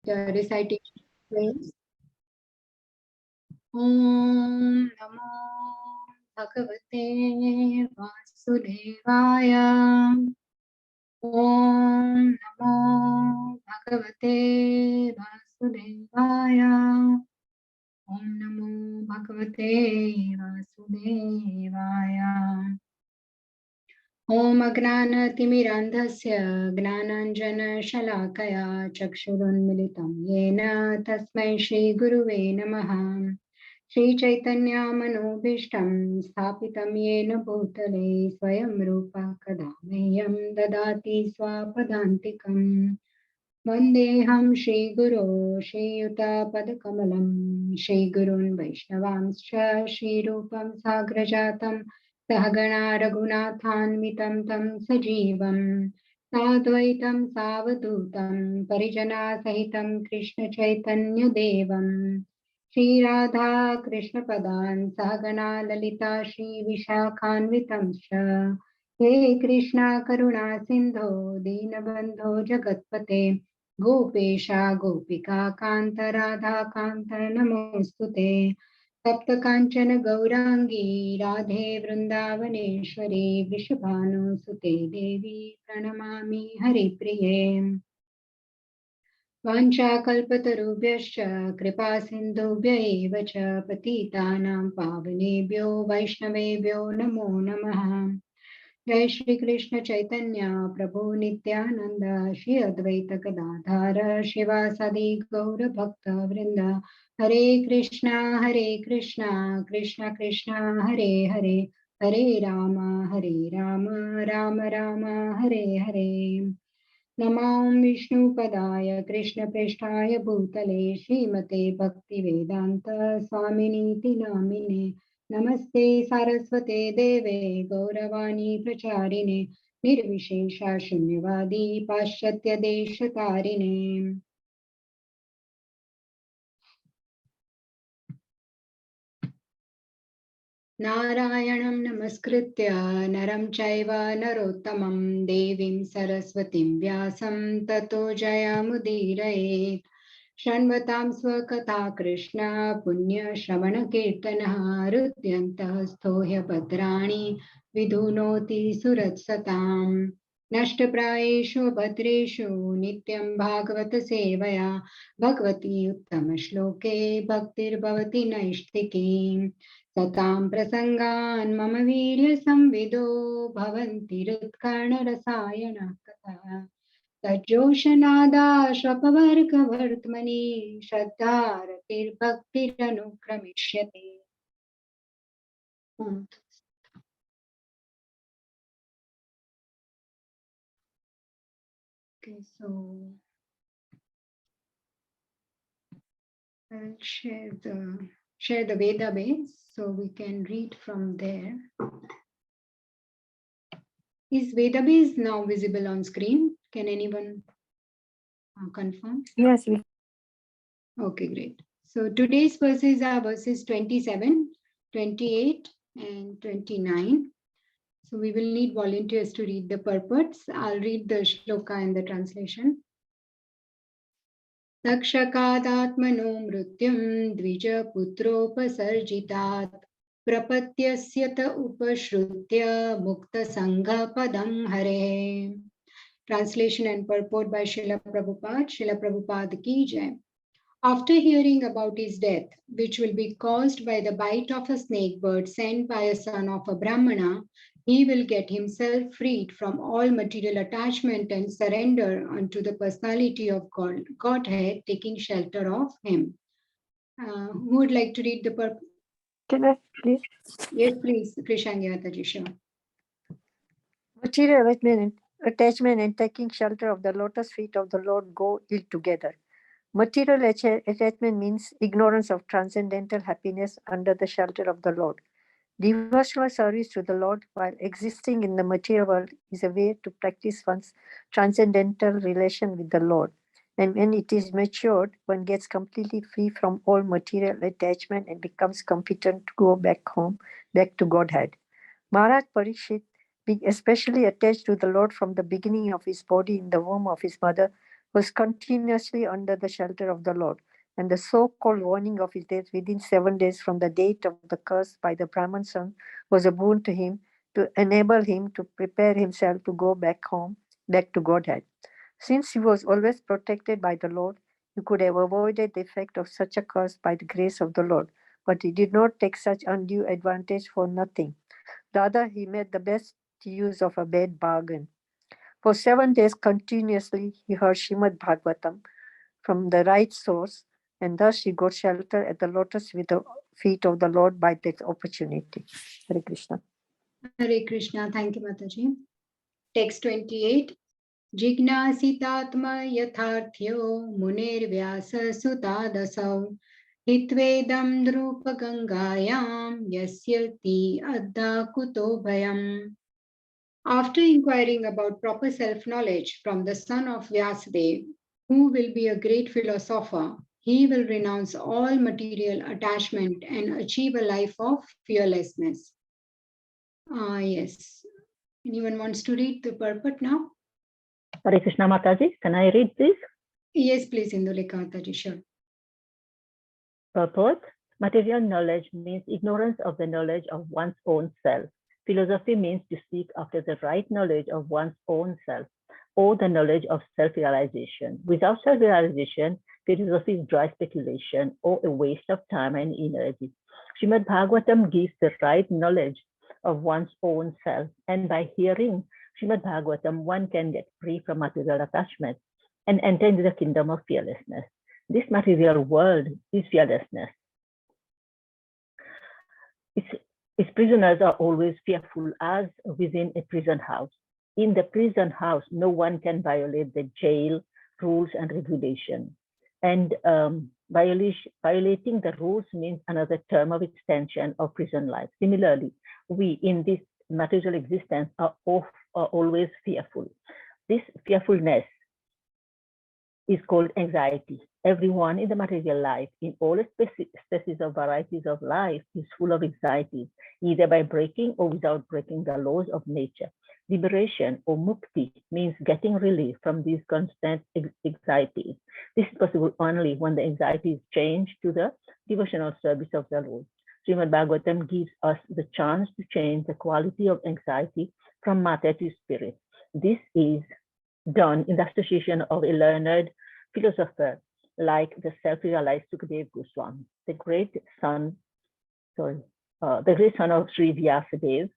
recitation, please. Om Namo Bhagavate Vasudevaya. Om Namo Bhagavate Vasudevaya. Om Namo Bhagavate Vasudevaya. Om Agnanatimirandhasya Gnananjana-shalakaya Chakshurunmilitam Yena Tasmai Shri Guruve Namaha. Shri Chaitanya Manobhishtam Sthapitam Yena Bhutale Swayam Rupa Kadameyam Dadati Swapadantikam. Vandeham Shri Guru Shri Yuta Padakamalam Shri Gurun Vaishnavamscha Shri Rupam Sagrajatam Sahagana Raghunathanvitam Tam Sajivam Sadvaitam Savadutam Parijana Sahitam Krishna Chaitanya Devam Shri Radha Krishna Padan Sahagana Lalita Shri Vishakhanvitam Sha He Krishna Karuna Sindho Dinabandho Jagatpate Gopesha Gopika Kanta Radha Kanta Namostute Tapta Kanchana Gaurangi Radhe Vrindavaneshwari Vrishabhanu Sute Devi Pranamami Hari Priye Vanchakalpatarubhyascha Kripa Sindhubhya eva cha Patitanam Pavanebhyo Vaishnavebhyo Namo Namaha Jai Shri Krishna Chaitanya Prabhu Nityananda Shri Advaita Gadadhara Shivasadi Gaura Bhakta Vrinda Hare Krishna Krishna Krishna Hare Hare Hare Rama Rama Rama Hare Hare Namam Vishnu Padaya Krishna Preshthaya Bhutale Srimate Bhakti Vedanta Swaminiti Namine Namaste Saraswate Deve Gauravani Pracharine Nirvishesha Shunyavadi Paschatya Deshatarine Narayanam Namaskritya Naram Chaiva Narottamam Devim Saraswatim Vyasam Tato Jayamudiraye Shanvatam Swakatha Krishna Punya Shravana Kirtana Rudyantah Sthohya Bhadrani Vidhunoti Suratsatam Nashtaprayeshu Bhadreshu Nityam Bhagavata Sevaya Bhagavati Uttama Shloke Bhaktir Bhavati Naishtikim Satam prasangan mama virya samvido bhavanti ritkarna rasayana katha tajoshanada shvapavarga vartmani shraddharatir bhaktir anukramishyate. Okay, so I'll share the Veda base so we can read from there. Is Veda base now visible on screen? Can anyone confirm? Yes. Okay, great. So today's verses are verses 27, 28, and 29. So we will need volunteers to read the purports. I'll read the shloka and the translation. Takshakadatmano mrutyam dvija putropasarjitat prapatyasya upashrutya mukta sangha padam hare. Translation and purport by Srila Prabhupada ki jai. After hearing about his death, which will be caused by the bite of a snake bird sent by a son of a Brahmana, he will get himself freed from all material attachment and surrender unto the personality of Godhead, taking shelter of him. Who would like to read the purpose? Can I please? Yes, please, Krishangi Mataji, sure. Material attachment and taking shelter of the lotus feet of the Lord go ill together. Material attachment means ignorance of transcendental happiness under the shelter of the Lord. Devotional service to the Lord while existing in the material world is a way to practice one's transcendental relation with the Lord. And when it is matured, one gets completely free from all material attachment and becomes competent to go back home, back to Godhead. Maharaj Parikshit, being especially attached to the Lord from the beginning of his body in the womb of his mother, was continuously under the shelter of the Lord, and the so-called warning of his death within 7 days from the date of the curse by the Brahman son was a boon to him to enable him to prepare himself to go back home, back to Godhead. Since he was always protected by the Lord, he could have avoided the effect of such a curse by the grace of the Lord, but he did not take such undue advantage for nothing. Rather, he made the best use of a bad bargain. For 7 days continuously, he heard Srimad Bhagavatam from the right source, and thus he got shelter at the lotus feet of the Lord by that opportunity. Hare Krishna. Hare Krishna. Thank you, Mataji. Text 28. Jignasitatma yatharthyo munirvyasa sutadasau hitvedam drupa gangayam yasyati adda kuto bhayam. After inquiring about proper self-knowledge from the son of Vyasadeva, who will be a great philosopher, he will renounce all material attachment and achieve a life of fearlessness. Yes. Anyone wants to read the purport now? Hare Krishna Mataji, can I read this? Yes, please, Indulekha Mataji, sure. Purport: material knowledge means ignorance of the knowledge of one's own self. Philosophy means to seek after the right knowledge of one's own self, or the knowledge of self-realization. Without self-realization, philosophy is dry speculation or a waste of time and energy. Srimad Bhagavatam gives the right knowledge of one's own self, and by hearing Srimad Bhagavatam, one can get free from material attachment and enter into the kingdom of fearlessness. This material world is fearlessness. Its prisoners are always fearful as within a prison house. In the prison house, no one can violate the jail rules and regulation. And violating the rules means another term of extension of prison life. Similarly, we in this material existence are always fearful. This fearfulness is called anxiety. Everyone in the material life, in all species of varieties of life, is full of anxieties, either by breaking or without breaking the laws of nature. Liberation or mukti means getting relief from these constant anxieties. This is possible only when the anxiety is changed to the devotional service of the Lord. Srimad Bhagavatam gives us the chance to change the quality of anxiety from matter to spirit. This is done in the association of a learned philosopher like the self-realized Sukadeva Goswami, the great son of Sri Vyasadeva.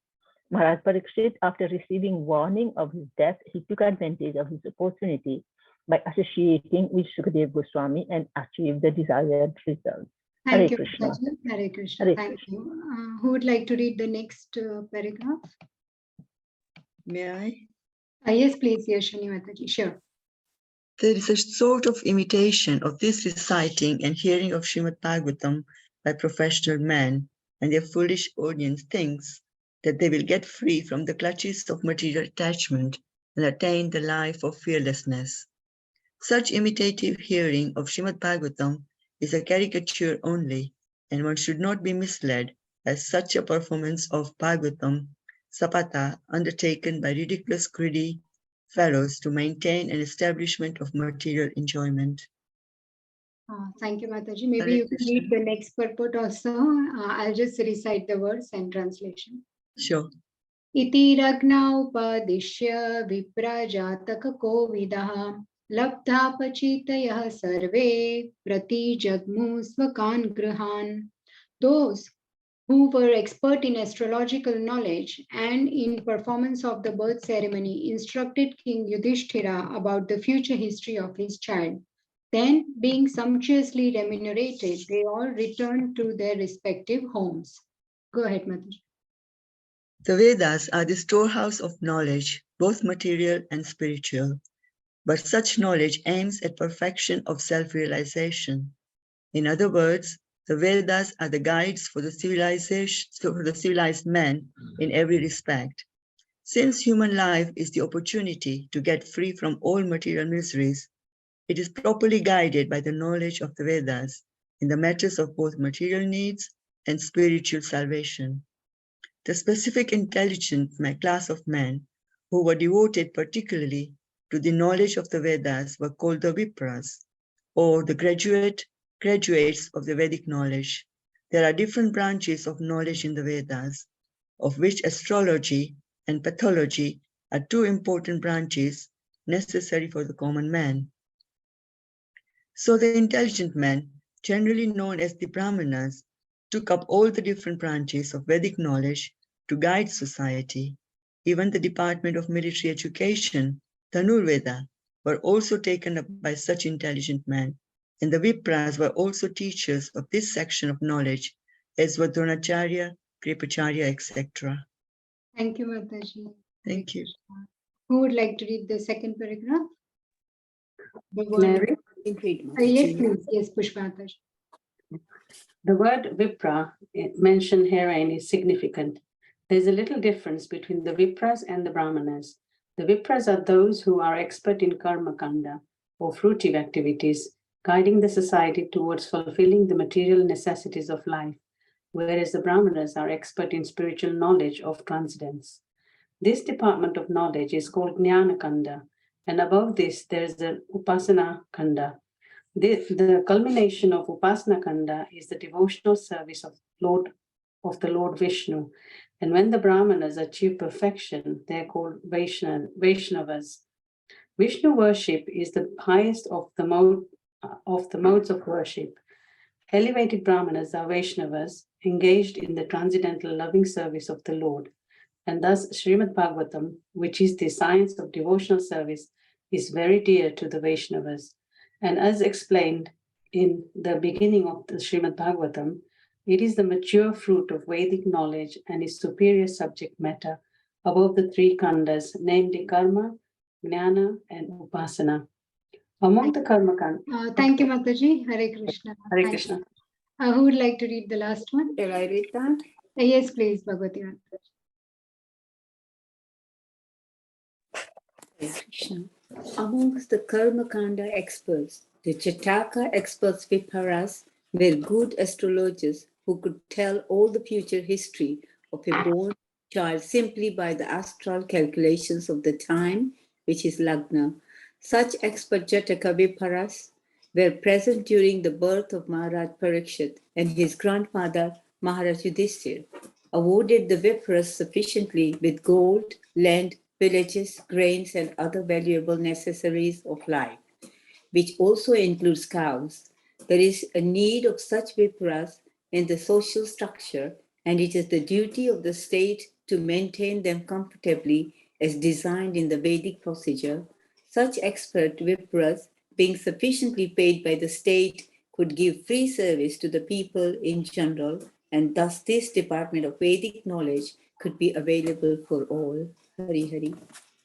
Maharaj Parikshit, after receiving warning of his death, he took advantage of his opportunity by associating with Sukadeva Goswami and achieved the desired result. Thank you, Krishna. Hare Krishna. Hare Thank Krishna. you. Who would like to read the next paragraph? May I? Yes, please, Yashani Mataji. Sure. There is a sort of imitation of this reciting and hearing of Srimad Bhagavatam by professional men, and their foolish audience thinks that they will get free from the clutches of material attachment and attain the life of fearlessness. Such imitative hearing of Srimad Bhagavatam is a caricature only, and one should not be misled as such a performance of Bhagavatam Sapata undertaken by ridiculous greedy fellows to maintain an establishment of material enjoyment. Thank you, Mataji. Maybe you can read the next purport also. I'll just recite the words and translation. Sure. Iti ragna upadishya vipra jataka kovidah labdhapachitayah sarve prati jagmu svakan grihan. Those who were expert in astrological knowledge and in performance of the birth ceremony instructed King Yudhishthira about the future history of his child. Then, being sumptuously remunerated, they all returned to their respective homes. Go ahead, Mataji. The Vedas are the storehouse of knowledge, both material and spiritual. But such knowledge aims at perfection of self-realization. In other words, the Vedas are the guides for the civilized man in every respect. Since human life is the opportunity to get free from all material miseries, it is properly guided by the knowledge of the Vedas in the matters of both material needs and spiritual salvation. The specific intelligent class of men who were devoted particularly to the knowledge of the Vedas were called the Vipras, or the graduates of the Vedic knowledge. There are different branches of knowledge in the Vedas, of which astrology and pathology are two important branches necessary for the common man. So the intelligent men, generally known as the Brahmanas, took up all the different branches of Vedic knowledge to guide society. Even the Department of Military Education, Dhanurveda, were also taken up by such intelligent men, and the Vipras were also teachers of this section of knowledge, as were Dronacharya, Kripacharya, etc. Thank you, Mataji. Thank you. Who would like to read the second paragraph? The Can I word, read? yes, please. Yes, Pushpataji. The word Vipra mentioned herein is significant. There's a little difference between the Vipras and the Brahmanas. The Vipras are those who are expert in karma kanda, or fruitive activities, guiding the society towards fulfilling the material necessities of life, whereas the Brahmanas are expert in spiritual knowledge of transcendence. This department of knowledge is called Jnana Kanda, and above this there is the Upasana Kanda. The culmination of Upasana Kanda is the devotional service of the Lord Vishnu. And when the Brahmanas achieve perfection, they are called Vaishnavas. Vishnu worship is the highest of the modes of worship. Elevated Brahmanas are Vaishnavas, engaged in the transcendental loving service of the Lord. And thus Srimad Bhagavatam, which is the science of devotional service, is very dear to the Vaishnavas. And as explained in the beginning of the Srimad Bhagavatam, it is the mature fruit of Vedic knowledge and its superior subject matter above the three khandas, namely karma, jnana, and upasana. Among the karma kanda. Thank you, Mataji. Hare Krishna. Hare Thank Krishna. you. Who would like to read the last one? Shall I read that? Yes, please, Bhagavati. Krishna. Amongst the Karmakanda experts, the Jataka experts Viparas were good astrologers who could tell all the future history of a born child simply by the astral calculations of the time, which is Lagna. Such expert Jataka Viparas were present during the birth of Maharaj Parikshit, and his grandfather Maharaj Yudhishthir awarded the Viparas sufficiently with gold, land, villages, grains, and other valuable necessaries of life, which also includes cows. There is a need of such Viparas in the social structure, and it is the duty of the state to maintain them comfortably as designed in the Vedic procedure. Such expert Viparas, being sufficiently paid by the state, could give free service to the people in general, and thus this department of Vedic knowledge could be available for all. Hari Hari.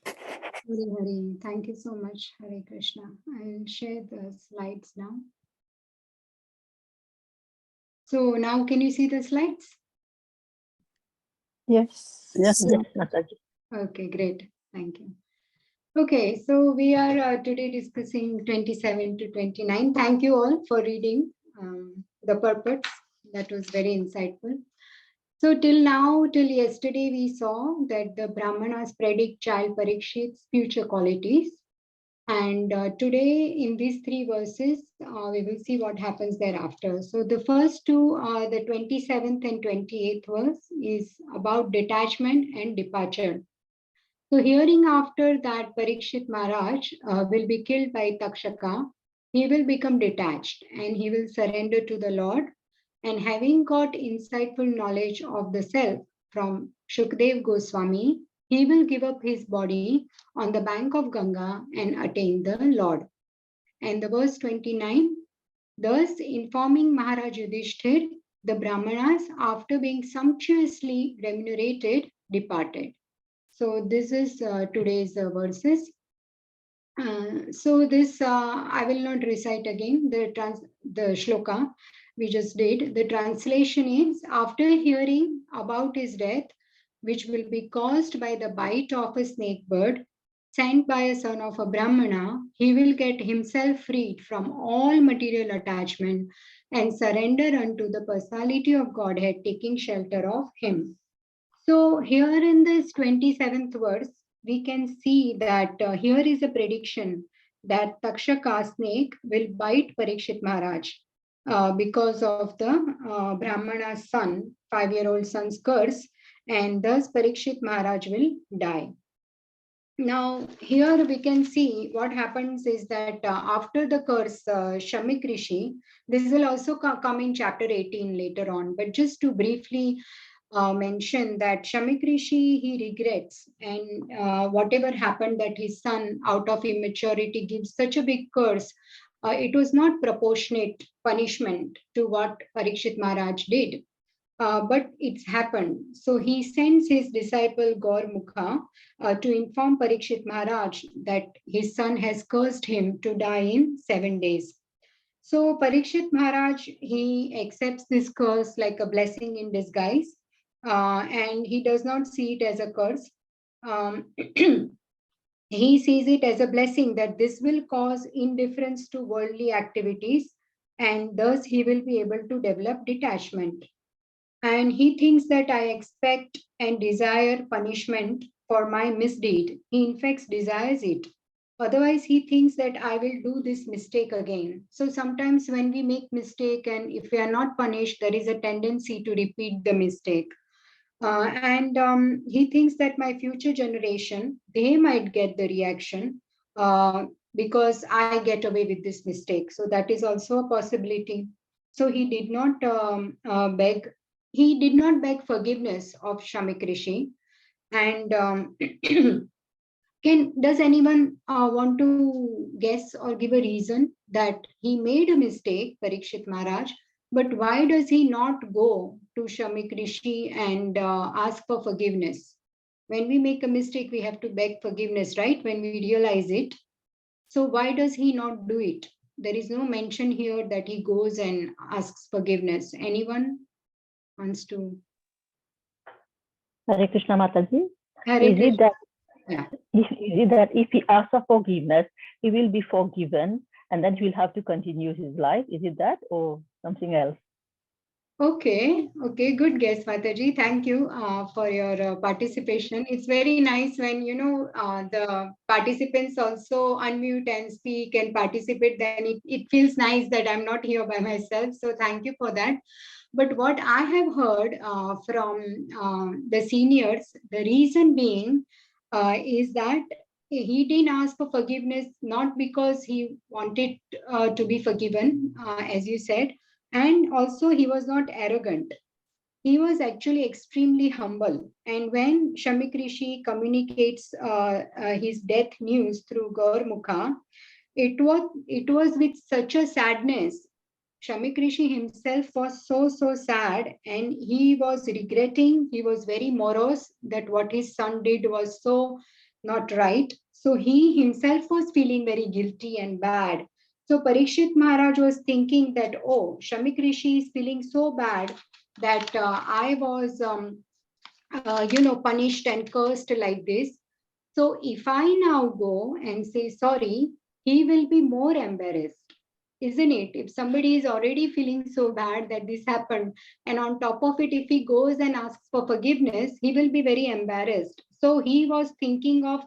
Hari Hari. Thank you so much, Hare Krishna. I'll share the slides now. So now can you see the slides? Yes. Yes, Mataji. Okay, great. Thank you. Okay, so we are today discussing 27 to 29. Thank you all for reading the purport. That was very insightful. So till now, till yesterday, we saw that the Brahmanas predict child Parikshit's future qualities. And today, in these three verses, we will see what happens thereafter. So the first two, the 27th and 28th verse, is about detachment and departure. So hearing after that Parikshit Maharaj will be killed by Takshaka, he will become detached and he will surrender to the Lord. And having got insightful knowledge of the self from Shukdev Goswami, he will give up his body on the bank of Ganga and attain the Lord. And the verse 29, thus informing Maharaj Yudhishthir, the Brahmanas, after being sumptuously remunerated, departed. So this is today's verses. So this I will not recite again the shloka we just did. The translation is, after hearing about his death, which will be caused by the bite of a snake bird sent by a son of a Brahmana, he will get himself freed from all material attachment and surrender unto the personality of Godhead, taking shelter of him. So here in this 27th verse, we can see that here is a prediction that Takshaka snake will bite Parikshit Maharaj because of the Brahmana's son, 5-year-old son's curse, and thus Parikshit Maharaj will die. Now, here we can see what happens is that after the curse, Shamik Rishi, this will also come in chapter 18 later on, but just to briefly mention that Shamik Rishi, he regrets, and whatever happened that his son, out of immaturity, gives such a big curse, it was not proportionate punishment to what Parikshit Maharaj did. But it's happened. So he sends his disciple Gaurmukha to inform Parikshit Maharaj that his son has cursed him to die in 7 days. So Parikshit Maharaj, he accepts this curse like a blessing in disguise, and he does not see it as a curse. Um, he sees it as a blessing that this will cause indifference to worldly activities, and thus he will be able to develop detachment. And he thinks that I expect and desire punishment for my misdeed. He in fact desires it. Otherwise, he thinks that I will do this mistake again. So sometimes when we make mistake and if we are not punished, there is a tendency to repeat the mistake. And he thinks that my future generation, they might get the reaction because I get away with this mistake. So that is also a possibility. So he did not beg. He did not beg forgiveness of Shamik Rishi. And does anyone want to guess or give a reason that he made a mistake, Parikshit Maharaj, but why does he not go to Shamik Rishi and ask for forgiveness? When we make a mistake, we have to beg forgiveness, right? When we realize it. So why does he not do it? There is no mention here that he goes and asks forgiveness. Anyone wants to? Hare Krishna Mataji. Hare Is Krishna. it that Yeah. is it that if he asks for forgiveness, he will be forgiven and then he will have to continue his life? Is it that or something else? Okay, good guess, Mataji. Thank you for your participation. It's very nice when the participants also unmute and speak and participate. Then it feels nice that I'm not here by myself. So thank you for that. But what I have heard from the seniors, the reason being is that he didn't ask for forgiveness not because he wanted to be forgiven, as you said, and also he was not arrogant. He was actually extremely humble. And when Shamik Rishi communicates his death news through Gaurmukha, it was with such a sadness. Shamik Rishi himself was so sad, and he was regretting. He was very morose that what his son did was so not right. So he himself was feeling very guilty and bad. So Parikshit Maharaj was thinking that, oh, Shamik Rishi is feeling so bad that I was, punished and cursed like this. So if I now go and say sorry, he will be more embarrassed, isn't it? If somebody is already feeling so bad that this happened, and on top of it, if he goes and asks for forgiveness, he will be very embarrassed. So he was thinking of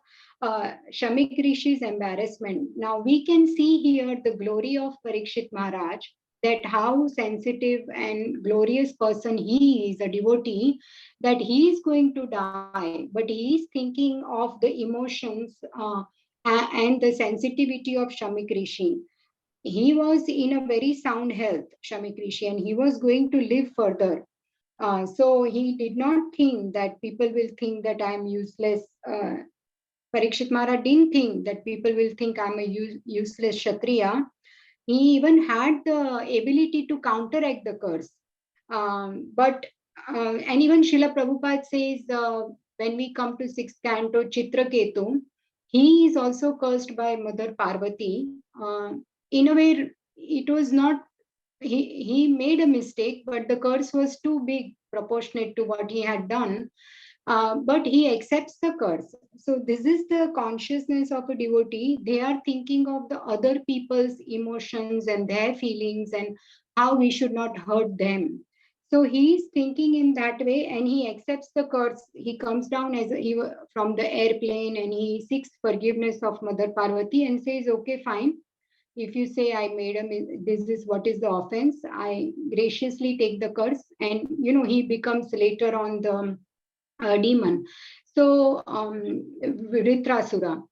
Shamik Rishi's embarrassment. Now we can see here the glory of Parikshit Maharaj, that how sensitive and glorious person he is, a devotee, that he is going to die, but he is thinking of the emotions and the sensitivity of Shamik Rishi. He was in a very sound health, Shamik Rishi, and he was going to live further. So he did not think that people will think that I am useless. Parikshit Maharaj didn't think that people will think I'm a useless Kshatriya. He even had the ability to counteract the curse. And even Srila Prabhupada says when we come to 6th canto, Chitraketu, he is also cursed by Mother Parvati. In a way, it was not, he made a mistake, but the curse was too big proportionate to what he had done. But he accepts the curse. So this is the consciousness of a devotee. They are thinking of the other people's emotions and their feelings and how we should not hurt them. So he's thinking in that way, and he accepts the curse. He comes down from the airplane, and he seeks forgiveness of Mother Parvati and says, okay, fine. If you say I made this is what is the offense, I graciously take the curse. And he becomes later on the demon. So Vritrasura.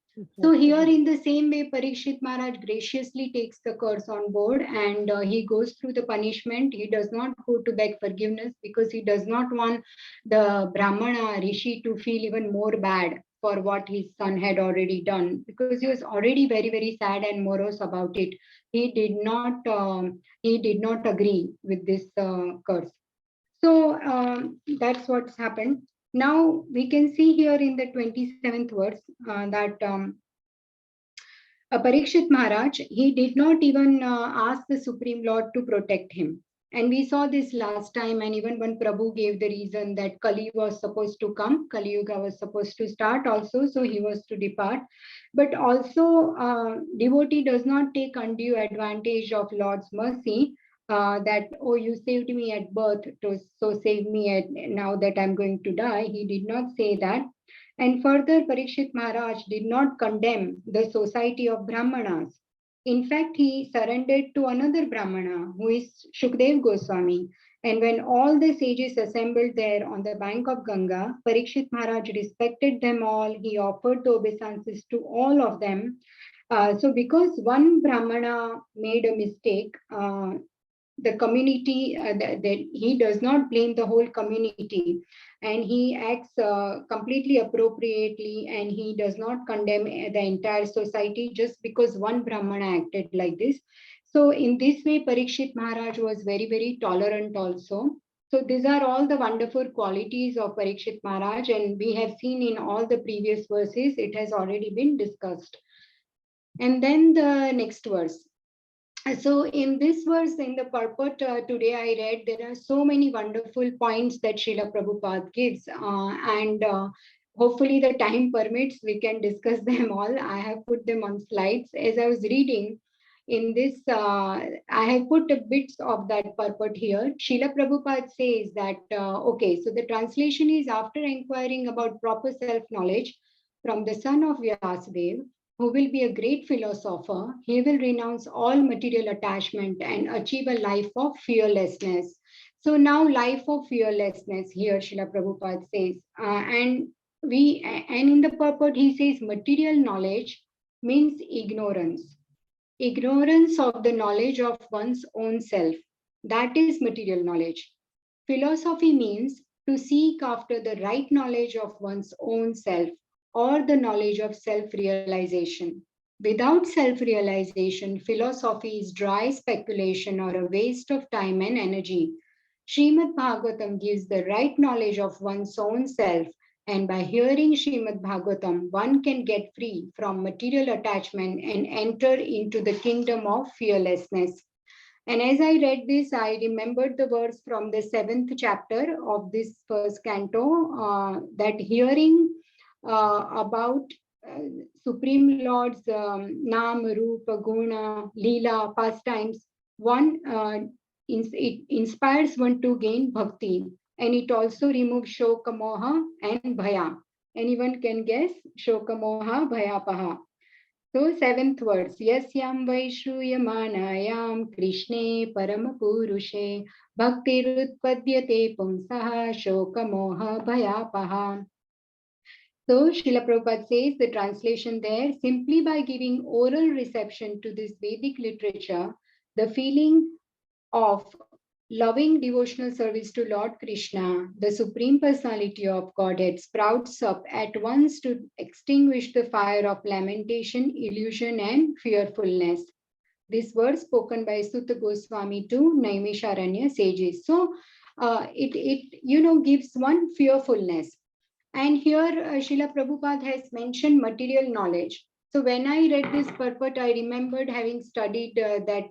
So here in the same way, Parikshit Maharaj graciously takes the curse on board, and he goes through the punishment. He does not go to beg forgiveness because he does not want the Brahmana Rishi to feel even more bad for what his son had already done, because he was already very, very sad and morose about it. He did not agree with this curse. So that's what's happened. Now we can see here in the 27th verse that Parikshit Maharaj, he did not even ask the Supreme Lord to protect him. And we saw this last time, and even when Prabhu gave the reason that Kali was supposed to come, Kali Yuga was supposed to start also, so he was to depart. But also, devotee does not take undue advantage of Lord's mercy, that, oh, you saved me at birth, so save me now that I'm going to die. He did not say that. And further, Parikshit Maharaj did not condemn the society of Brahmanas. In fact, he surrendered to another Brahmana, who is Shukdev Goswami. And when all the sages assembled there on the bank of Ganga, Parikshit Maharaj respected them all. He offered the obeisances to all of them. So because one Brahmana made a mistake, the community, he does not blame the whole community, and he acts completely appropriately, and he does not condemn the entire society just because one Brahmana acted like this. So in this way, Parikshit Maharaj was very, very tolerant also. So these are all the wonderful qualities of Parikshit Maharaj, and we have seen in all the previous verses, it has already been discussed. And then the next verse. So in this verse, in the purport today I read, there are so many wonderful points that Srila Prabhupada gives, and hopefully the time permits, we can discuss them all. I have put them on slides. As I was reading in this, I have put bits of that purport here. Srila Prabhupada says that, okay, so the translation is, after inquiring about proper self-knowledge from the son of Vyasadeva, who will be a great philosopher, he will renounce all material attachment and achieve a life of fearlessness. So now life of fearlessness here, Srila Prabhupada says, and in the purport he says material knowledge means ignorance. Ignorance of the knowledge of one's own self. That is material knowledge. Philosophy means to seek after the right knowledge of one's own self, or the knowledge of self-realization. Without self-realization, philosophy is dry speculation or a waste of time and energy. Srimad Bhagavatam gives the right knowledge of one's own self, and by hearing Srimad Bhagavatam, one can get free from material attachment and enter into the kingdom of fearlessness. And as I read this, I remembered the verse from the 7th chapter of this first canto, that hearing about Supreme Lord's Nam, Rupa, Guna, Leela, pastimes, it inspires one to gain bhakti, and it also removes Shoka Moha and Bhaya. Anyone can guess? Shoka Moha Bhaya Paha. So 7th verse, Yasyam Vaishruyamanayam Krishne Paramapurushe Bhaktirutpadyate Pumsaha Shoka Moha Bhayapaha. So Srila Prabhupada says, the translation there, simply by giving oral reception to this Vedic literature, the feeling of loving devotional service to Lord Krishna, the Supreme Personality of Godhead, sprouts up at once to extinguish the fire of lamentation, illusion, and fearfulness. This word spoken by Sutta Goswami to Naimisharanya sages. So it gives one fearfulness. And here Srila Prabhupada has mentioned material knowledge. So when I read this purport, I remembered having studied that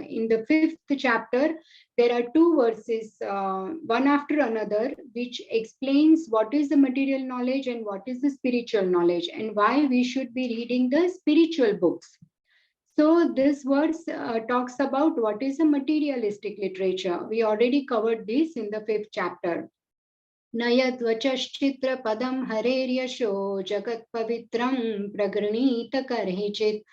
in the 5th chapter, there are 2 verses, one after another, which explains what is the material knowledge and what is the spiritual knowledge, and why we should be reading the spiritual books. So this verse talks about what is a materialistic literature. We already covered this in the 5th chapter. नयध्वचश्चित्र पदम हरेर्यशो जगत पवित्रं प्रगृणीत करहिचित्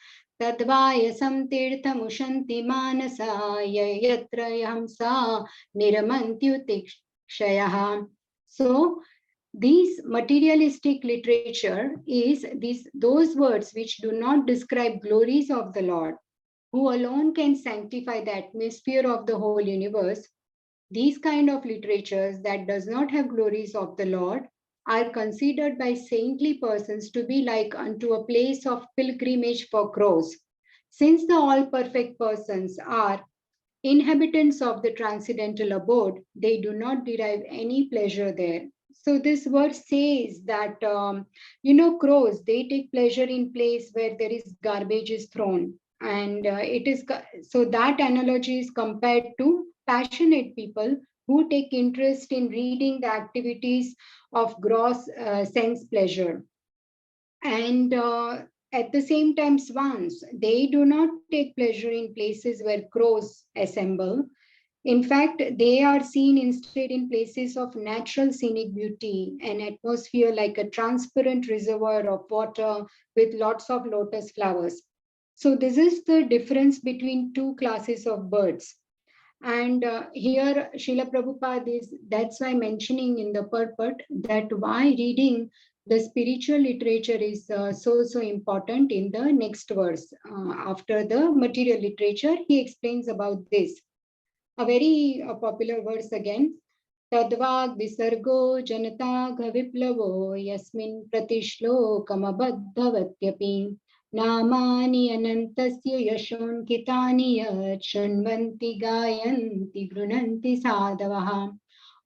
तद्वायसं तीर्थमुशन्ति मानसाय यत्र हंसा निरमन्त्युतिक्षयः. So this materialistic literature is those words which do not describe glories of the Lord, who alone can sanctify the atmosphere of the whole universe. These kind of literatures that does not have glories of the Lord are considered by saintly persons to be like unto a place of pilgrimage for crows. Since the all perfect persons are inhabitants of the transcendental abode, they do not derive any pleasure there. So this verse says that, crows, they take pleasure in place where there is garbage is thrown. And so that analogy is compared to passionate people who take interest in reading the activities of gross sense pleasure. And at the same time, swans, they do not take pleasure in places where crows assemble. In fact, they are seen instead in places of natural scenic beauty, an atmosphere like a transparent reservoir of water with lots of lotus flowers. So this is the difference between two classes of birds. And here, Srila Prabhupada that's why mentioning in the purport that why reading the spiritual literature is so important in the next verse. After the material literature, he explains about this. A very popular verse again. Tadvag visargo janata viplavo yasmin pratishlokamabadhavatyapi namani anantasya yashonkitani yat shunvanti gayanti grunanti sadavaha.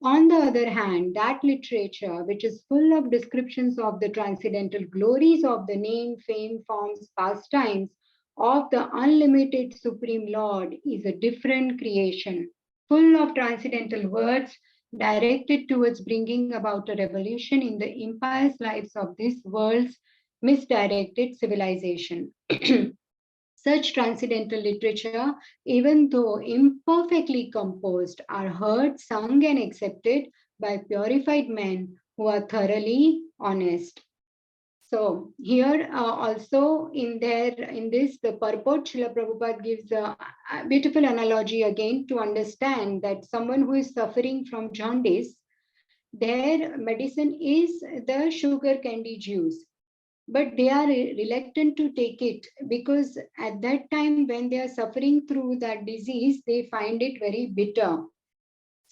On the other hand, that literature, which is full of descriptions of the transcendental glories of the name, fame, forms, pastimes of the unlimited Supreme Lord, is a different creation, full of transcendental words directed towards bringing about a revolution in the impious lives of this world's misdirected civilization. Such transcendental literature, even though imperfectly composed, are heard, sung, and accepted by purified men who are thoroughly honest. So here also in this, the purport, Srila Prabhupada gives a beautiful analogy again to understand that someone who is suffering from jaundice, their medicine is the sugar candy juice, but they are reluctant to take it because at that time when they are suffering through that disease, they find it very bitter.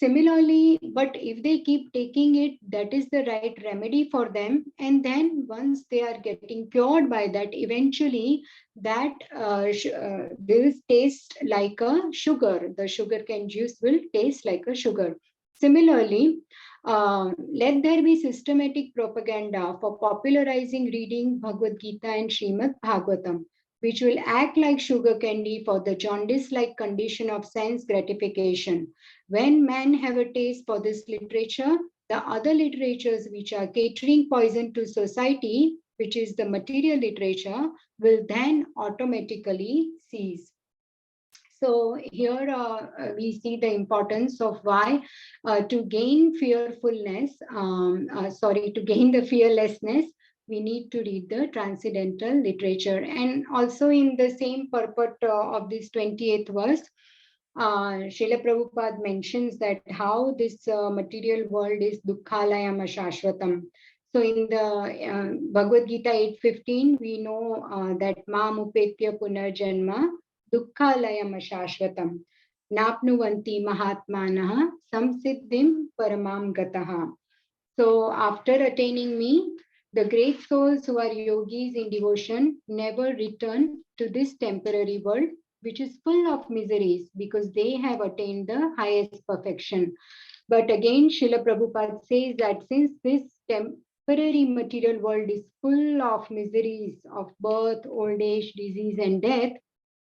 Similarly, but if they keep taking it, that is the right remedy for them. And then once they are getting cured by that, eventually that will taste like a sugar. The sugar cane juice will taste like a sugar. Similarly, let there be systematic propaganda for popularizing reading Bhagavad Gita and Srimad Bhagavatam, which will act like sugar candy for the jaundice-like condition of sense gratification. When men have a taste for this literature, the other literatures which are catering poison to society, which is the material literature, will then automatically cease. So here we see the importance of why to gain to gain the fearlessness, we need to read the transcendental literature. And also in the same purport of this 28th verse, Srila Prabhupada mentions that how this material world is dukkhalayam ashashvatam. So in the Bhagavad Gita 8:15, we know that mam upetya punarjanma dukkhalayam ashashvatam napnuvanti mahatmanah samsiddhim paramam gataha. So after attaining me, the great souls who are yogis in devotion never return to this temporary world, which is full of miseries because they have attained the highest perfection. But again, Srila Prabhupada says that since this temporary material world is full of miseries of birth, old age, disease, and death,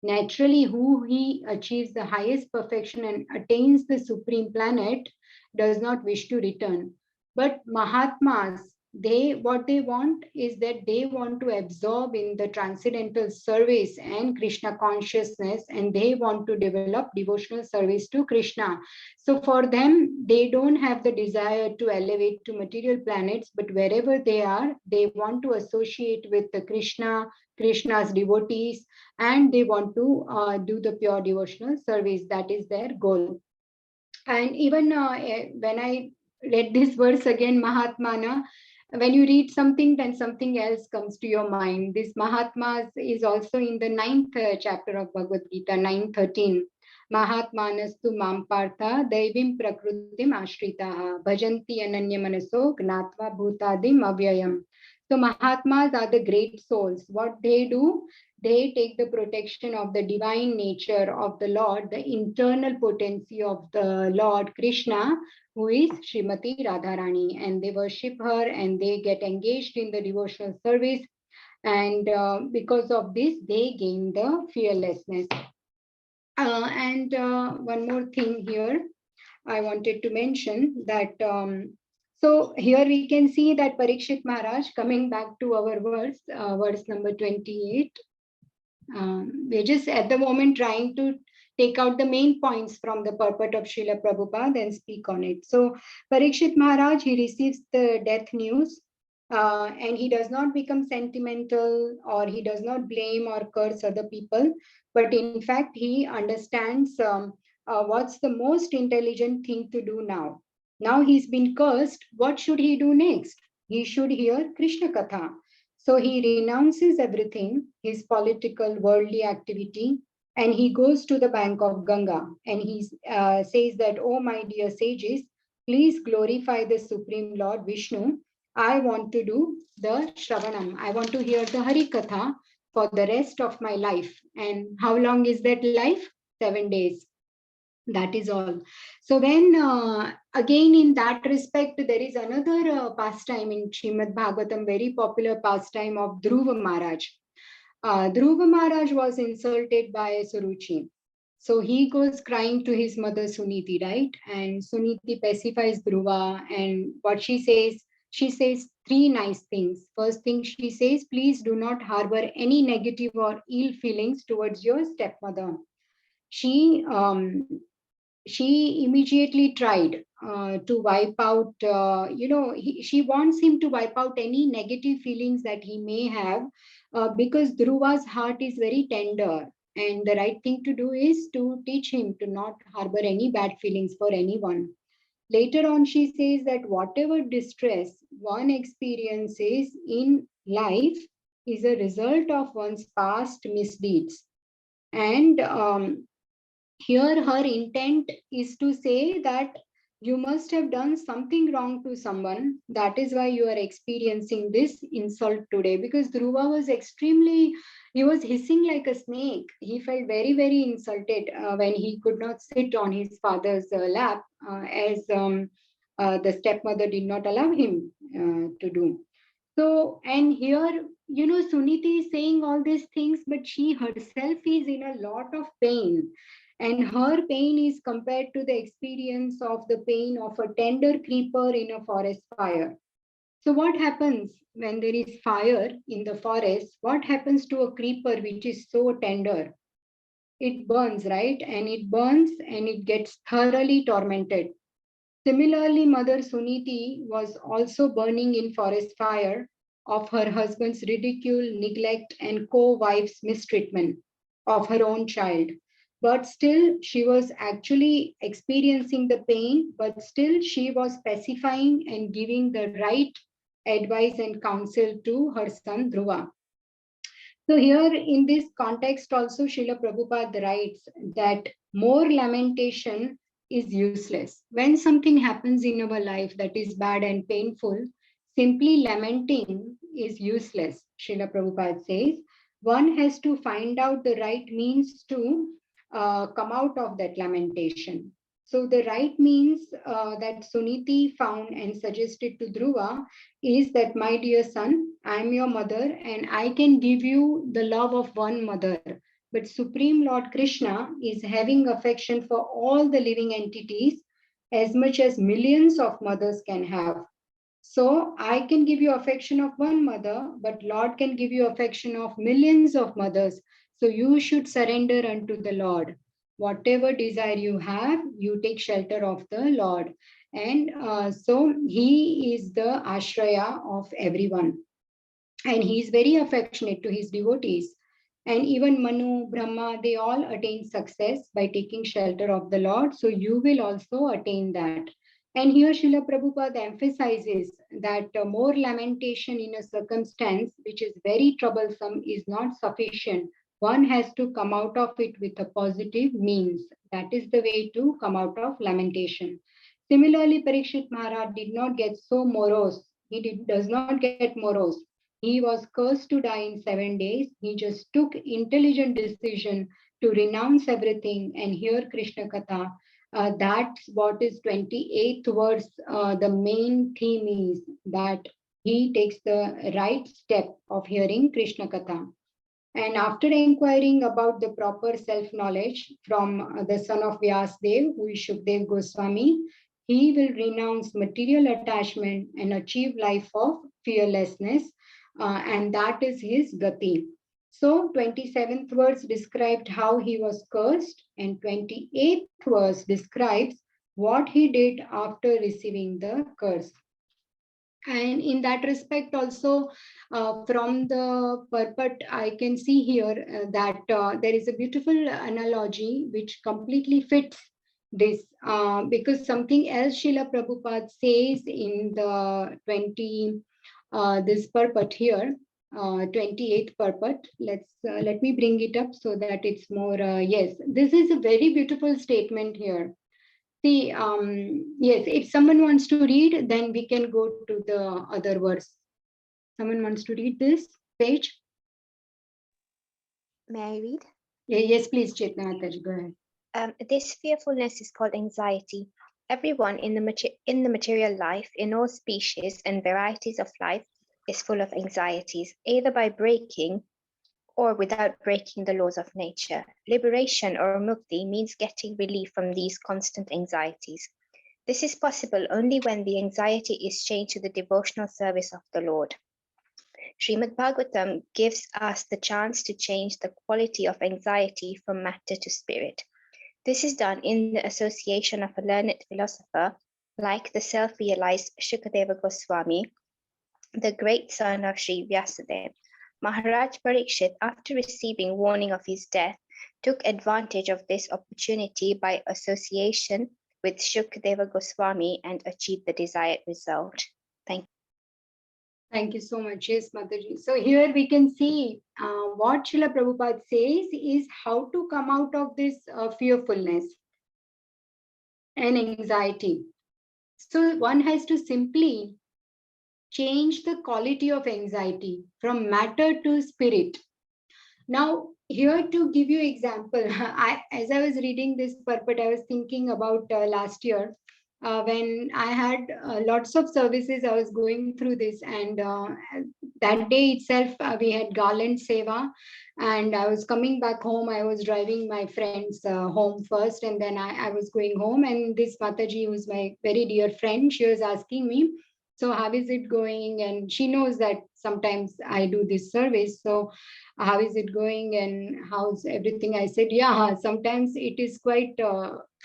naturally, who he achieves the highest perfection and attains the supreme planet does not wish to return. But Mahatmas, what they want is that they want to absorb in the transcendental service and Krishna consciousness, and they want to develop devotional service to Krishna. So for them, they don't have the desire to elevate to material planets, but wherever they are, they want to associate with the Krishna's devotees, and they want to do the pure devotional service. That is their goal. And even when I read this verse again, Mahatmana, when you read something, then something else comes to your mind. This Mahatmas is also in the 9th chapter of Bhagavad Gita, 9:13. Mahatmanastu mam partha devim prakrutim ashritaha bhajanti ananya manaso gnatva bhutadim avyayam. So Mahatmas are the great souls. What they do, they take the protection of the divine nature of the Lord, the internal potency of the Lord Krishna, who is Srimati Radharani, and they worship her and they get engaged in the devotional service. And because of this, they gain the fearlessness. And one more thing here, I wanted to mention that. So here we can see that Parikshit Maharaj, coming back to our verse number 28. We're just at the moment trying to take out the main points from the purport of Srila Prabhupada and speak on it. So Parikshit Maharaj, he receives the death news and he does not become sentimental, or he does not blame or curse other people, but in fact he understands what's the most intelligent thing to do now. Now he's been cursed, what should he do next? He should hear Krishna Katha. So he renounces everything, his political, worldly activity, and he goes to the bank of Ganga, and he says that, oh my dear sages, please glorify the Supreme Lord Vishnu. I want to do the Shravanam. I want to hear the Hari Katha for the rest of my life. And how long is that life? 7 days. That is all. So when again in that respect, there is another pastime in Srimad Bhagavatam, very popular pastime of Dhruva Maharaj. Dhruva Maharaj was insulted by Suruchi. So he goes crying to his mother Suniti, right? And Suniti pacifies Dhruva, and what she says 3 nice things. First thing she says, please do not harbor any negative or ill feelings towards your stepmother. She immediately tried to wipe out, she wants him to wipe out any negative feelings that he may have, because Dhruva's heart is very tender. And the right thing to do is to teach him to not harbor any bad feelings for anyone. Later on, she says that whatever distress one experiences in life is a result of one's past misdeeds. And here her intent is to say that you must have done something wrong to someone. That is why you are experiencing this insult today. Because Dhruva was he was hissing like a snake. He felt very, very insulted when he could not sit on his father's lap, as the stepmother did not allow him to do. So, and here, Suniti is saying all these things, but she herself is in a lot of pain. And her pain is compared to the experience of the pain of a tender creeper in a forest fire. So what happens when there is fire in the forest? What happens to a creeper which is so tender? It burns, right? And it burns and it gets thoroughly tormented. Similarly, Mother Suniti was also burning in forest fire of her husband's ridicule, neglect, and co-wife's mistreatment of her own child. But still, she was actually experiencing the pain, but still she was pacifying and giving the right advice and counsel to her son Dhruva. So here in this context also, Srila Prabhupada writes that more lamentation is useless. When something happens in our life that is bad and painful, simply lamenting is useless. Srila Prabhupada says, one has to find out the right means to come out of that lamentation. So the right means that Suniti found and suggested to Dhruva is that, my dear son, I am your mother and I can give you the love of one mother. But Supreme Lord Krishna is having affection for all the living entities as much as millions of mothers can have. So I can give you affection of one mother, but Lord can give you affection of millions of mothers. So you should surrender unto the Lord. Whatever desire you have, you take shelter of the Lord. And so he is the ashraya of everyone. And he is very affectionate to his devotees. And even Manu, Brahma, they all attain success by taking shelter of the Lord. So you will also attain that. And here Srila Prabhupada emphasizes that more lamentation in a circumstance which is very troublesome is not sufficient. One has to come out of it with a positive means. That is the way to come out of lamentation. Similarly, Parikshit Maharaj did not get so morose. Does not get morose. He was cursed to die in 7 days. He just took intelligent decision to renounce everything and hear Krishna Katha. That's what is 28th verse. The main theme is that he takes the right step of hearing Krishna Katha. And after inquiring about the proper self-knowledge from the son of Vyasdev, who is Shukdev Goswami, he will renounce material attachment and achieve life of fearlessness. And that is his gati. So 27th verse described how he was cursed, and 28th verse describes what he did after receiving the curse. And in that respect also, from the purport, I can see here that there is a beautiful analogy which completely fits this, because something else Srila Prabhupada says in the this purport here, 28th purport. Let me bring it up so that it's more, yes, this is a very beautiful statement here. See, yes, if someone wants to read, then we can go to the other verse. Someone wants to read this page? May I read? Yes, please, Chetna, go ahead. This fearfulness is called anxiety. Everyone in the material life, in all species and varieties of life, is full of anxieties, either by breaking or without breaking the laws of nature. Liberation or mukti means getting relief from these constant anxieties. This is possible only when the anxiety is changed to the devotional service of the Lord. Srimad Bhagavatam gives us the chance to change the quality of anxiety from matter to spirit. This is done in the association of a learned philosopher like the self-realized Shukadeva Goswami, the great son of Sri Vyasadeva. Maharaj Parikshit, after receiving warning of his death, took advantage of this opportunity by association with Shukadeva Goswami and achieved the desired result. Thank you. Thank you so much. Yes, Mataji. So here we can see what Srila Prabhupada says is how to come out of this fearfulness and anxiety. So one has to simply change the quality of anxiety from matter to spirit. Now, here to give you example, as I was reading this purport, I was thinking about last year when I had lots of services. I was going through this, and that day itself we had garland seva, and I was coming back home. I was driving my friends home first, and then I was going home, and this Mataji, who's my very dear friend, she was asking me, so how is it going? And she knows that sometimes I do this service, so how is it going and how's everything? I said, yeah, sometimes it is quite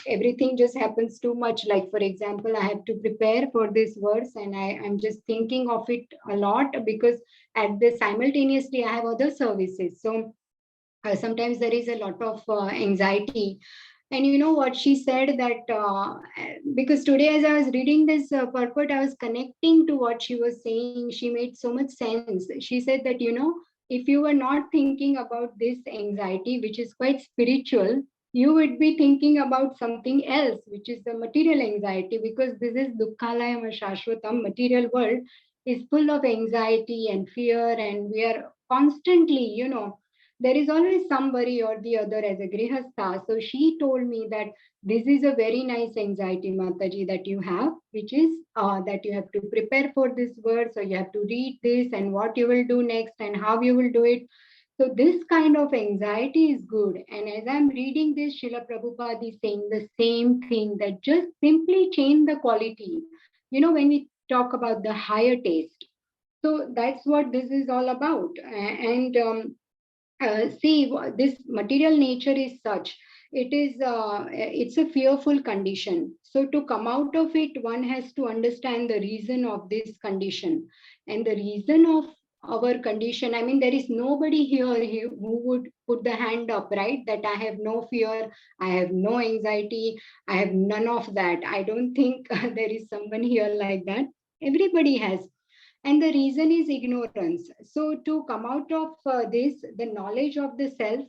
everything just happens too much. Like, for example, I have to prepare for this verse, and I'm just thinking of it a lot, because at the simultaneously I have other services. So sometimes there is a lot of anxiety. And you know what she said, that because today as I was reading this purport, I was connecting to what she was saying. She made so much sense. She said that, if you were not thinking about this anxiety, which is quite spiritual, you would be thinking about something else, which is the material anxiety, because this is dukkhalayam shashvatam. Material world is full of anxiety and fear, and we are constantly, there is always some worry or the other as a grihastha. So she told me that this is a very nice anxiety, Mataji, that you have, which is that you have to prepare for this verse, so you have to read this and what you will do next and how you will do it. So this kind of anxiety is good. And as I'm reading this, Srila Prabhupada is saying the same thing, that just simply change the quality. When we talk about the higher taste. So that's what this is all about. See, this material nature is such. It's a fearful condition. So to come out of it, one has to understand the reason of this condition. And the reason of our condition, I mean, there is nobody here who would put the hand up, right? That I have no fear, I have no anxiety, I have none of that. I don't think there is someone here like that. Everybody has, and the reason is ignorance. So to come out of this, the knowledge of the self,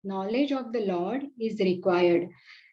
knowledge of the Lord is required,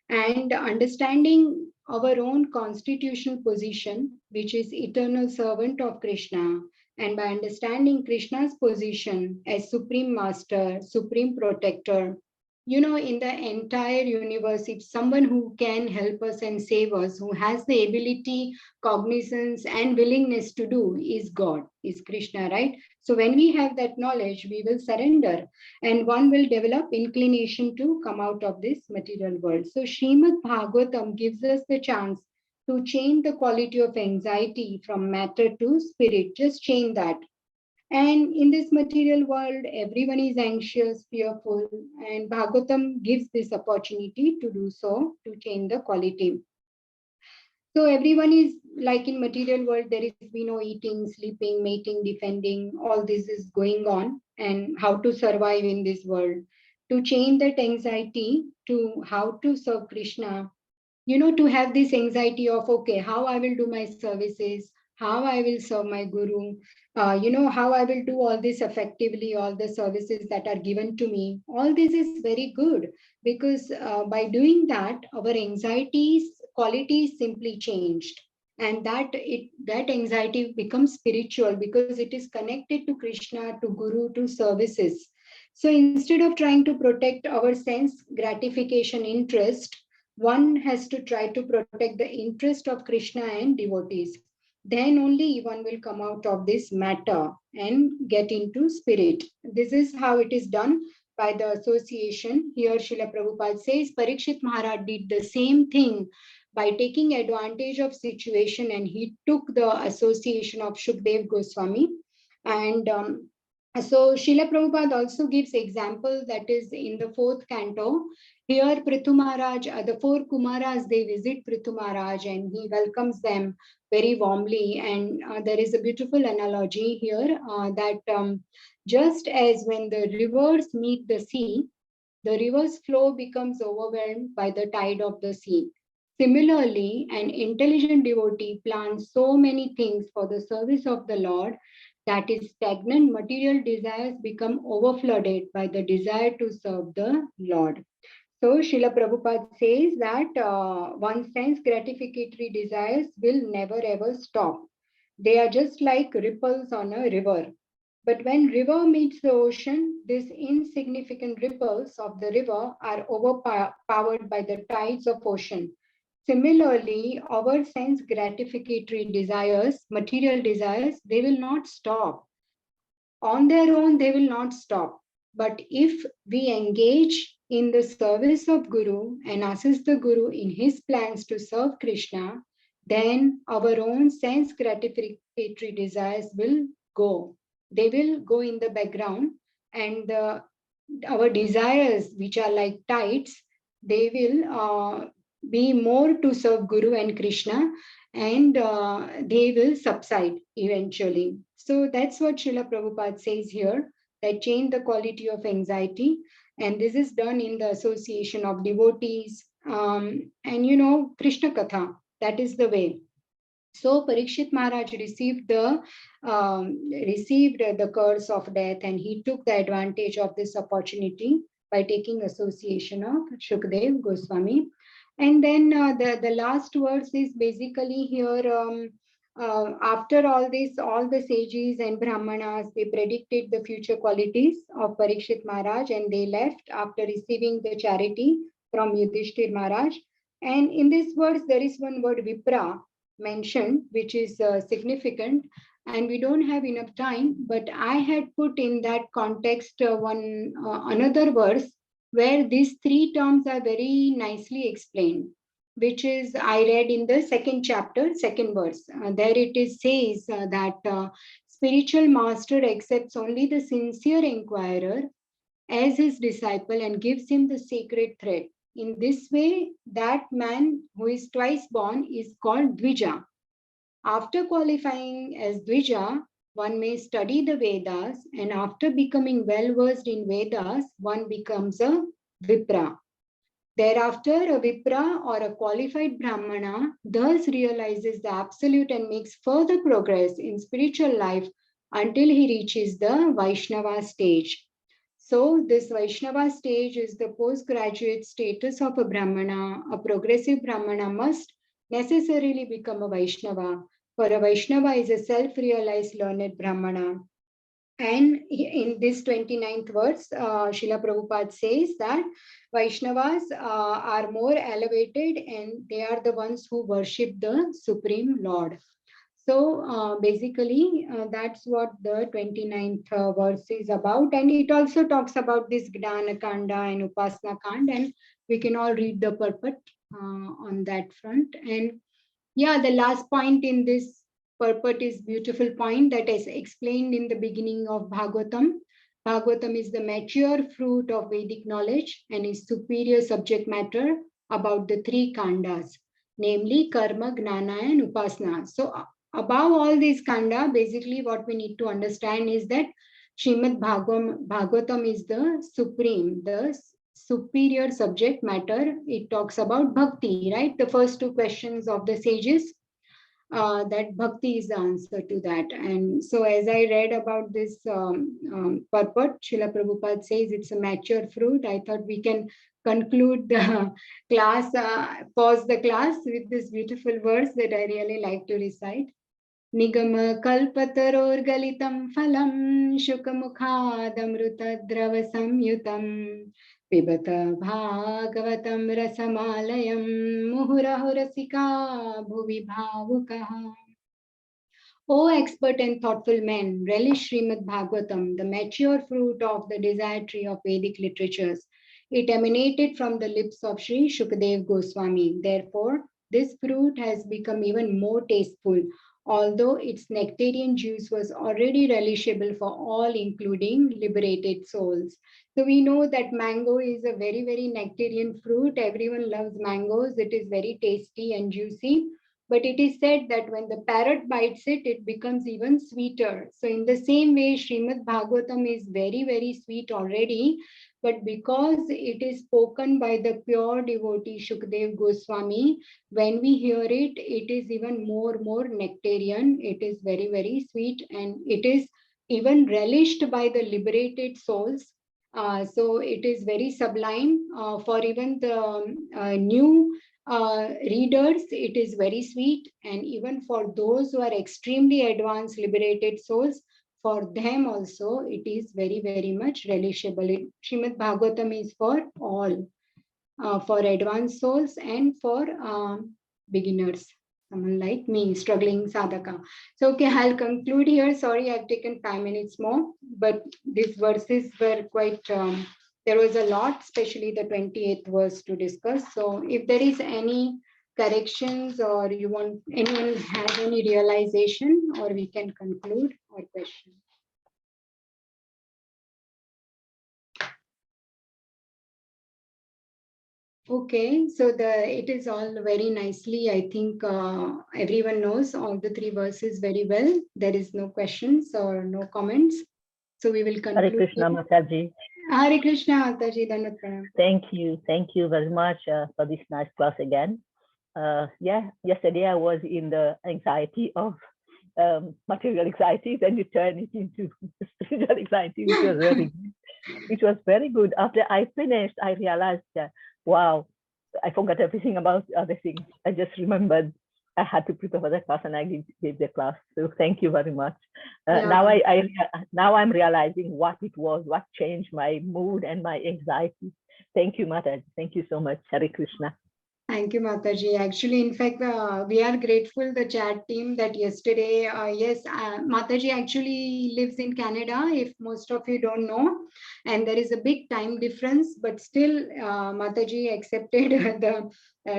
and understanding our own constitutional position, which is eternal servant of Krishna, and by understanding Krishna's position as supreme master, supreme protector, in the entire universe, if someone who can help us and save us, who has the ability, cognizance, and willingness to do, is God, is Krishna, right? So when we have that knowledge, we will surrender, and one will develop inclination to come out of this material world. So Srimad Bhagavatam gives us the chance to change the quality of anxiety from matter to spirit. Just change that. And in this material world, everyone is anxious, fearful, and Bhagavatam gives this opportunity to do so, to change the quality. So everyone is like in material world, there is eating, sleeping, mating, defending, all this is going on, and how to survive in this world. To change that anxiety to how to serve Krishna, to have this anxiety of, okay, how I will do my services, how I will serve my guru, how I will do all this effectively, all the services that are given to me. All this is very good, because by doing that, our anxieties quality is simply changed, and that anxiety becomes spiritual, because it is connected to Krishna, to guru, to services. So instead of trying to protect our sense gratification interest, one has to try to protect the interest of Krishna and devotees. Then only one will come out of this matter and get into spirit. This is how it is done by the association. Here Srila Prabhupada says Parikshit Maharaj did the same thing by taking advantage of situation, and he took the association of Shukdev Goswami. And so Srila Prabhupada also gives example, that is in the 4th canto. Here Prithu Maharaj, the 4 Kumaras, they visit Prithu Maharaj and he welcomes them very warmly. And there is a beautiful analogy here that just as when the rivers meet the sea, the river's flow becomes overwhelmed by the tide of the sea. Similarly, an intelligent devotee plans so many things for the service of the Lord that his stagnant material desires become overflooded by the desire to serve the Lord. So Srila Prabhupada says that one's sense gratificatory desires will never ever stop. They are just like ripples on a river. But when river meets the ocean, these insignificant ripples of the river are overpowered by the tides of ocean. Similarly, our sense gratificatory desires, material desires, they will not stop. On their own, they will not stop. But if we engage in the service of Guru and assist the Guru in his plans to serve Krishna, then our own sense gratificatory desires will go. They will go in the background, and our desires, which are like tides, they will be more to serve Guru and Krishna, and they will subside eventually. So that's what Srila Prabhupada says here, that change the quality of anxiety. And this is done in the association of devotees. And Krishna Katha, that is the way. So Parikshit Maharaj received the curse of death, and he took the advantage of this opportunity by taking association of Shukdev Goswami. And then the last verse is basically here, after all this, all the sages and brahmanas, they predicted the future qualities of Parikshit Maharaj, and they left after receiving the charity from Yudhishthir Maharaj. And in this verse, there is one word Vipra mentioned, which is significant, and we don't have enough time, but I had put in that context another verse where these 3 terms are very nicely explained. which is I read in the second chapter, second verse. There it is says that spiritual master accepts only the sincere inquirer as his disciple and gives him the sacred thread. In this way, that man who is twice born is called Dvija. After qualifying as Dvija, one may study the Vedas, and after becoming well versed in Vedas, one becomes a Vipra. Thereafter, a Vipra or a qualified Brahmana thus realizes the absolute and makes further progress in spiritual life until he reaches the Vaishnava stage. So, this Vaishnava stage is the postgraduate status of a Brahmana. A progressive Brahmana must necessarily become a Vaishnava, for a Vaishnava is a self realized learned Brahmana. And in this 29th verse, Srila Prabhupada says that Vaishnavas are more elevated and they are the ones who worship the Supreme Lord. So basically, that's what the 29th verse is about. And it also talks about this Gnana Kanda and Upasana Kanda, and we can all read the purport on that front. And yeah, the last point in this purport is beautiful point that is explained in the beginning of Bhagavatam. Bhagavatam is the mature fruit of Vedic knowledge and is superior subject matter about the three kandas, namely karma, gnana, and upasana. So above all these kanda, basically what we need to understand is that Srimad Bhagavatam is the supreme, the superior subject matter. It talks about bhakti, right? The first two questions of the sages, that bhakti is the answer to that. And so as I read about this purport, Srila Prabhupada says it's a mature fruit. I thought we can conclude the class, pause the class with this beautiful verse that I really like to recite. Nigama kalpatarorgalitam phalam shukamukhadamruta samyutam pibata bhagavatam rasamalayam muhurahurasika bhuvi bhavukaha. O expert and thoughtful men, relish Srimad Bhagavatam, the mature fruit of the desire tree of Vedic literatures. It emanated from the lips of Sri Shukadev Goswami. Therefore, this fruit has become even more tasteful, although its nectarian juice was already relishable for all, including liberated souls. So we know that mango is a very, very nectarian fruit. Everyone loves mangoes. It is very tasty and juicy. But it is said that when the parrot bites it, it becomes even sweeter. So in the same way, Srimad Bhagavatam is very, very sweet already. But because it is spoken by the pure devotee Shukdev Goswami, when we hear it, it is even more nectarian. It is very, very sweet, and it is even relished by the liberated souls. So it is very sublime for even the new readers. It is very sweet, and even for those who are extremely advanced liberated souls, for them also it is very, very much relishable. Srimad Bhagavatam is for all, for advanced souls and for beginners, someone like me, struggling sadhaka. So okay, I'll conclude here. Sorry, I've taken 5 minutes more, but these verses were quite there was a lot, especially the 28th verse to discuss. So if there is any corrections or you want anyone has any realization, or we can conclude or question. Okay, so it is all very nicely. I think everyone knows all the three verses very well. There is no questions or no comments. So we will conclude. Hare Krishna, Mataji. Hare Krishna, Mataji. Dandavat pranam. Thank you very much for this nice class again. Yeah, yesterday I was in the anxiety of material anxiety, then you turn it into spiritual anxiety, which was very good. After I finished, I realized that, wow, I forgot everything about other things. I just remembered I had to prepare for the class, and I did the class. So thank you very much. Yeah. Now I'm realizing what it was, what changed my mood and my anxiety. Thank you, Mataji. Thank you so much. Hare Krishna. Thank you, Mataji. Actually, in fact, we are grateful, the chat team, that yesterday, Mataji actually lives in Canada, if most of you don't know, and there is a big time difference, but still, Mataji accepted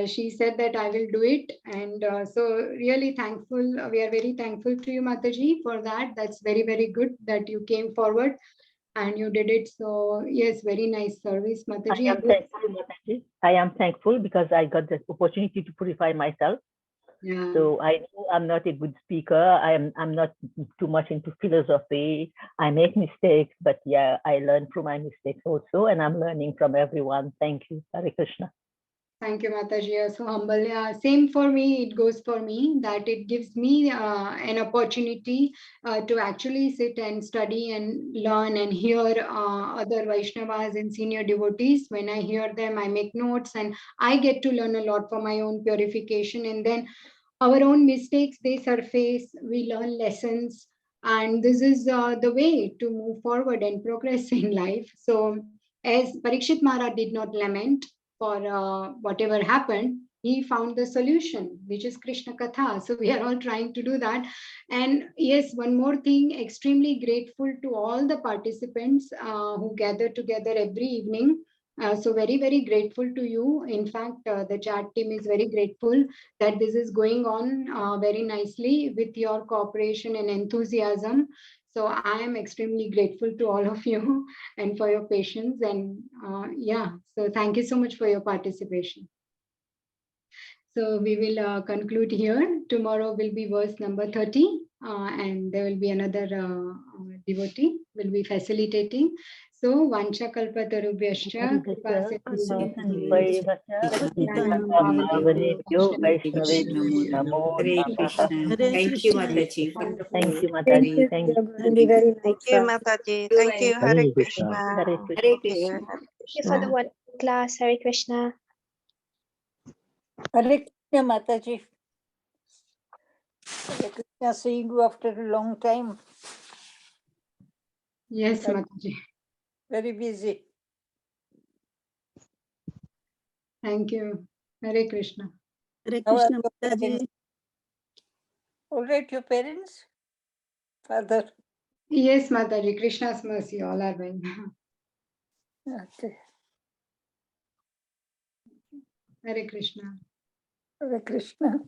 she said that I will do it. And so really thankful. We are very thankful to you, Mataji, for that. That's very, very good that you came forward and you did it. So yes, very nice service, Mataji. I am thankful, Mataji. I am thankful because I got the opportunity to purify myself. Yeah. So I know I'm not a good speaker. I'm not too much into philosophy. I make mistakes, but yeah, I learn from my mistakes also, and I'm learning from everyone. Thank you, Hare Krishna. Thank you, Mataji. You are so humble. Same for me. It goes for me that it gives me an opportunity to actually sit and study and learn and hear other Vaishnavas and senior devotees. When I hear them, I make notes and I get to learn a lot for my own purification. And then our own mistakes, they surface. We learn lessons. And this is the way to move forward and progress in life. So as Parikshit Maharaj did not lament for whatever happened, he found the solution, which is Krishna Katha. So we are all trying to do that. And yes, one more thing, extremely grateful to all the participants who gather together every evening. So very, very grateful to you. In fact, the chat team is very grateful that this is going on very nicely with your cooperation and enthusiasm. So I am extremely grateful to all of you and for your patience. And so thank you so much for your participation. So we will conclude here. Tomorrow will be verse number 30 and there will be another devotee will be facilitating. So Vancha Kalpatarubhyascha Hare Krishna. Thank you, Mataji. Thank you, Thank Mataji. you, Thank you. very Thank nice. you, Mataji. Thank you, Hare Krishna. Hare Krishna. Hare Krishna. Thank you for the one class. Hare Krishna. Hare Krishna, Mataji. Hare Krishna, seeing you after a long time. Yes, Right. Mataji. Very busy. Thank you. Hare Krishna. Hare How are Krishna, your Mataji. parents? All right, your parents? Father? Yes, Mataji. Krishna's mercy. All are well. Okay. Hare Krishna. Hare Krishna.